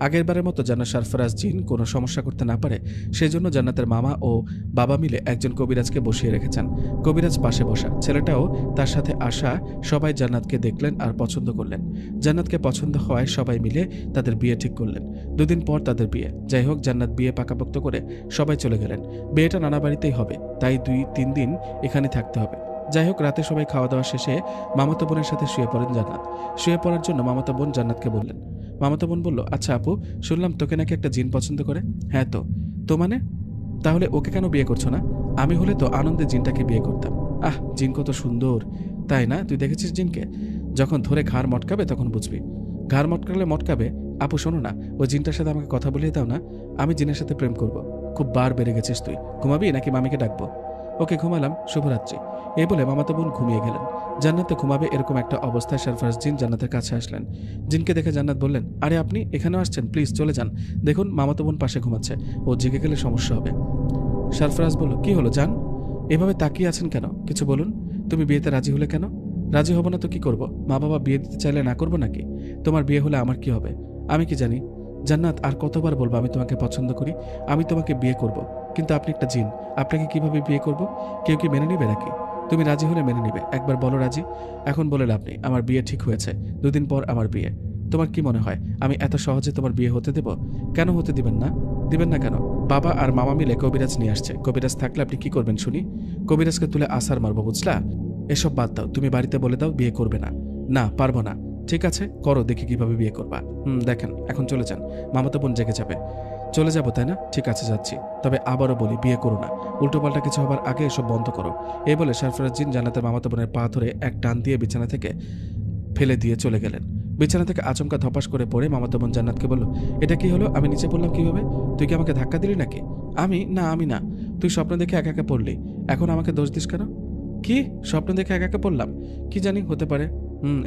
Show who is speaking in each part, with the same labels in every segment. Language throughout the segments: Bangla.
Speaker 1: আগেরবারের মতো যেন সরফরাজ জিন কোনো সমস্যা করতে না পারে সেজন্য জান্নাতের মামা ও বাবা মিলে একজন কবিরাজকে বসিয়ে রেখেছেন। কবিরাজ পাশে বসা, ছেলেটাও তার সাথে আসা। সবাই জান্নাতকে দেখলেন আর পছন্দ করলেন। জান্নাতকে পছন্দ হওয়ায় সবাই মিলে তাদের বিয়ে ঠিক করলেন। দুদিন পর তাদের বিয়ে। যাই হোক, জান্নাত বিয়ে পাকাপোক্ত করে সবাই চলে গেলেন। বিয়েটা নানা বাড়িতেই হবে, তাই 2-3 দিন এখানে থাকতে হবে। যাই হোক, রাতে সবাই খাওয়া দাওয়া শেষে মামাতো বোনের সাথে শুয়ে পড়েন জান্নাত। শুয়ে পড়ার জন্য মামাতো বোন জান্নাতকে বললেন। মামাতো বোন বলল, আচ্ছা আপু, শুনলাম তোকে নাকি একটা জিন পছন্দ করে। হ্যাঁ তো। তো মানে? তাহলে ওকে কেন বিয়ে করছো না? আমি হলে তো আনন্দে জিনটাকে বিয়ে করতাম। আহ, জিন কত সুন্দর, তাই না? তুই দেখেছিস জিনকে? যখন ধরে ঘাড় মটকাবে তখন বুঝবি। ঘাড় মটকালে মটকাবে। আপু শোনো না, ওই জিনটার সাথে আমাকে কথা বলিয়ে দাও না। আমি জিনের সাথে প্রেম করব। খুব বার বেড়ে গেছিস তুই। ঘুমাবি নাকি মামিকে ডাকবো? ওকে, ঘুমালাম, শুভরাত্রি। এই বলে মামাতো বোন ঘুমিয়ে গেলেন। জান্নাতে ঘুমাবে এরকম একটা অবস্থায় সরফরাজ জিন জান্নাতের কাছে আসলেন। জিনকে দেখে জান্নাত বললেন, আরে আপনি এখানেও আসছেন? প্লিজ চলে যান। দেখুন মামাতো বোন পাশে ঘুমাচ্ছে, ও জেগে গেলে সমস্যা হবে। সরফরাজ বলল, কি হলো জান? এভাবে তাকিয়ে আছেন কেন? কিছু বলুন। তুমি বিয়েতে রাজি হলে কেন? রাজি হব না তো কি করব? মা বাবা বিয়ে দিতে চাইলে না করবো নাকি? তোমার বিয়ে হলে আমার কি হবে? আমি কি জানি? জান্নাত, আর কতবার বলবো আমি তোমাকে পছন্দ করি, আমি তোমাকে বিয়ে করব। কিন্তু আপনি একটা জিন, আপনাকে কিভাবে বিয়ে করব? কেউ কি মেনে নিবে নাকি? তুমি রাজি হলে মেনে নিবে, একবার বলো রাজি। এখন বলে লাভ নেই, আমার বিয়ে ঠিক হয়েছে। 2 দিন পর আমার বিয়ে। তোমার কি মনে হয় আমি এত সহজে তোমার বিয়ে হতে দেব? কেন হতে দিবেন না? দিবেন না কেন? বাবা আর মামা মিলে কবিরাজ নিয়ে আসছে। কবিরাজ থাকলে আপনি কি করবেন শুনি? কবিরাজকে তুলে আসার মারবো, বুঝলা? এসব বাদ দাও, তুমি বাড়িতে বলে দাও বিয়ে করবে না। না, পারবো না। ঠিক আছে, করো, দেখি কিভাবে বিয়ে করবা। দেখেন, এখন চলে যান, মামাতো বোন জেগে যাবে। চলে যাবো তাই না? ঠিক আছে, যাচ্ছি। তবে আবারও বলি, বিয়ে করো না। উল্টোপাল্টা কিছু হবার আগে এসব বন্ধ করো। এই বলে সরফরাজ জিন জান্নাতের মামাতো বোনের পা ধরে এক টান দিয়ে বিছানা থেকে ফেলে দিয়ে চলে গেলেন। বিছানা থেকে আচমকা ধপাস করে পড়ে মামাতো বোন জান্নাতকে বলল, এটা কি হলো? আমি নিচে পড়লাম কিভাবে? তুই কি আমাকে ধাক্কা দিলি নাকি? আমি না। তুই স্বপ্ন দেখে একা একা পড়লি, এখন আমাকে দোষ দিস কেন? কি? স্বপ্ন দেখে একা একা পড়লাম? কি জানি, হতে পারে।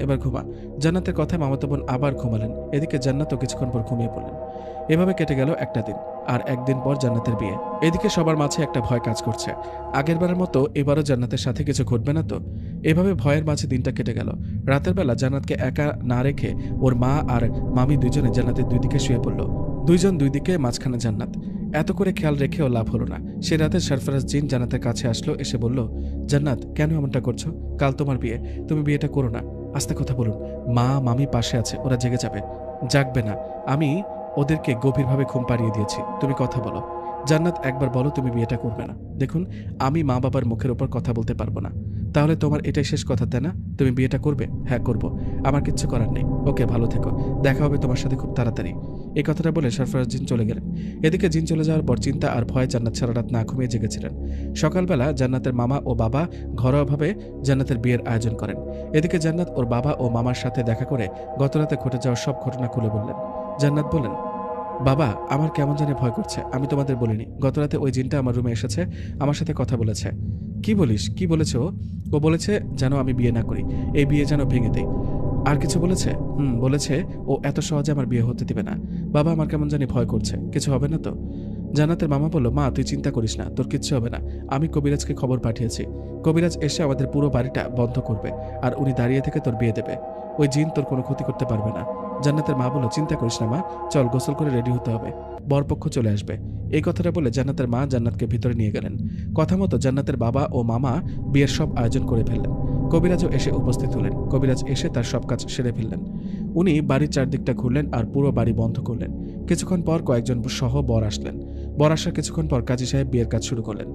Speaker 1: এবার ঘুমা। জান্নাতের কথায় মামাতো বোন আবার ঘুমালেন। এদিকে জান্নাতও কিছুক্ষণ পর ঘুমিয়ে পড়লেন। এভাবে কেটে গেল একটা দিন। আর একদিন পর জান্নাতের বিয়ে। এদিকে সবার মাঝে একটা ভয় কাজ করছে। আগেরবারের মতো এবারও জান্নাতের সাথে কিছু ঘটবে না তো? এভাবে ভয়ের মাঝে দিনটা কেটে গেল। রাতের বেলা জান্নাতকে একা না রেখে ওর মা আর মামি দুজনে জান্নাতের দুই দিকে শুয়ে পড়ল। দুইজন দুই দিকে, মাঝখানে জান্নাত। এত করে খেয়াল রেখেও লাভ হলো না। সে রাতে সরফরাজ জিন জান্নাতের কাছে আসলো, এসে বলল, জান্নাত কেন এমনটা করছো? কাল তোমার বিয়ে, তুমি বিয়েটা করো না। আস্তে কথা বলুন, মা মামি পাশে আছে, ওরা জেগে যাবে। জাগবে না, আমি ওদেরকে গভীরভাবে ঘুম পাড়িয়ে দিয়েছি। তুমি কথা বলো। জান্নাত, একবার বলো তুমি বিয়েটা করবে না। দেখুন, আমি মা বাবার মুখের ওপর কথা বলতে পারবো না। তাহলে তোমার এটাই শেষ কথা তাই না? তুমি বিয়েটা করবে? হ্যাঁ করব। আমার কিচ্ছু করার নেই। ওকে, ভালো থেকো, দেখা হবে তোমার সাথে খুব তাড়াতাড়ি। এই কথাটা বলে সরফরাজ জিন চলে গেলেন। এদিকে জিন চলে যাওয়ার পর চিন্তা আর ভয়ে জান্নাত সারা রাত না ঘুমিয়ে জেগেছিলেন। সকালবেলা জান্নাতের মামা ও বাবা ঘরোয়াভাবে জান্নাতের বিয়ের আয়োজন করেন। এদিকে জান্নাত ওর বাবা ও মামার সাথে দেখা করে গতরাতে ঘটে যাওয়ার সব ঘটনা খুলে বললেন। জান্নাত বললেন, বাবা, আমার কেমন জানি ভয় করছে। আমি তোমাদের বলিনি, গতরাতে ওই জিনটা আমার রুমে এসেছে, আমার সাথে কথা বলেছে। কি বলিস? কি বলেছে ও? ও বলেছে যেন আমি বিয়ে না করি, এই বিয়ে যেন ভেঙে দেই। আর কিছু বলেছে? বলেছে ও এত সহজে আমার বিয়ে হতে দিবে না। বাবা, আমার কেমন জানি ভয় করছে, কিছু হবে না তো? জান্নাতের মামা বলল, মা তুই চিন্তা করিস না, তোর কিচ্ছু হবে না। আমি কবিরাজকে খবর পাঠিয়েছি। কবিরাজ এসে আমাদের পুরো বাড়িটা বন্ধ করবে, আর উনি দাঁড়িয়ে থেকে তোর বিয়ে দেবে। ওই জিন তোর কোনো ক্ষতি করতে পারবে না। জান্নাতের মা বলল, চিন্তা করিস না মা, চল গোসল করে রেডি হতে হবে, বরপক্ষ চলে আসবে। এই কথাটা বলে জান্নাতের মা জান্নাতকে ভিতরে নিয়ে গেলেন। কথা মতো জান্নাতের বাবা ও মামা বিয়ের সব আয়োজন করে ফেললেন। কবিরাজও এসে উপস্থিত হলেন। কবিরাজ এসে তার সব কাজ সেরে ফেললেন। উনি বাড়ির চারদিকটা ঘুরলেন আর পুরো বাড়ি বন্ধ করলেন। কিছুক্ষণ পর কয়েকজন সহ বর আসলেন। বর আসার কিছুক্ষণ পর কাজী সাহেব বিয়ের কাজ শুরু করলেন।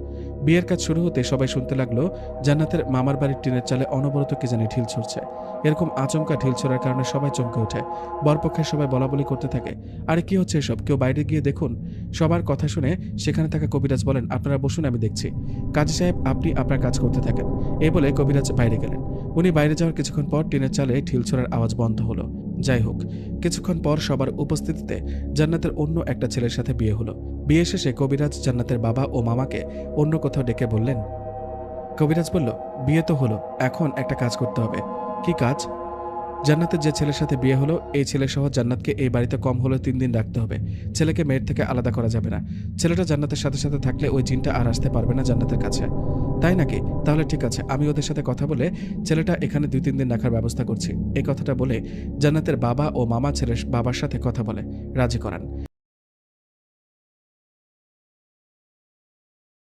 Speaker 1: বিয়ের কাজ শুরু হতে সবাই শুনতে লাগলো জান্নাতের মামার বাড়ির টিনের চালে অনবরত কে জানি ঢিল ছুড়ছে। এরকম আচমকা ঢিল ছোড়ার কারণে সবাই চমকে ওঠে। বরপক্ষের সবাই বলাবলি করতে থাকে, আরে কি হচ্ছে এসব? কেউ বাইরে গিয়ে দেখুন। সবার কথা শুনে সেখানে থাকা কবিরাজ বলেন, আপনারা বসুন, আমি দেখছি। কাজী সাহেব, আপনি আপনার কাজ করতে থাকেন। এই বলে কবিরাজ বাইরে গেলেন। উনি বাইরে যাওয়ার কিছুক্ষণ পর টিনের চালে ঢিল ছোড়ার আওয়াজ বন্ধ হলো। যাই হোক, কিছুক্ষণ পর সবার উপস্থিতিতে জান্নাতের অন্য একটা ছেলের সাথে বিয়ে হলো। বিয়ে শেষে কবিরাজ জান্নাতের বাবা ও মামাকে অন্য কোথাও ডেকে বললেন। কবিরাজ বলল, বিয়ে তো হলো, এখন একটা কাজ করতে হবে। কি কাজ? জান্নাতের যে ছেলের সাথে বিয়ে হলো এই ছেলেসহ জান্নাতকে এই বাড়িতে কম হলেও 3 দিন রাখতে হবে। ছেলেকে মেয়ের থেকে আলাদা করা যাবে না। ছেলেটা জান্নাতের সাথে সাথে থাকলে ওই জিনটা আর আসতে পারবে না জান্নাতের কাছে। তাই নাকি? তাহলে ঠিক আছে, আমি ওদের সাথে কথা বলে ছেলেটা এখানে 2-3 দিন রাখার ব্যবস্থা করছি। এই কথাটা বলে জান্নাতের বাবা ও মামা ছেলের বাবার সাথে কথা বলে রাজি করান।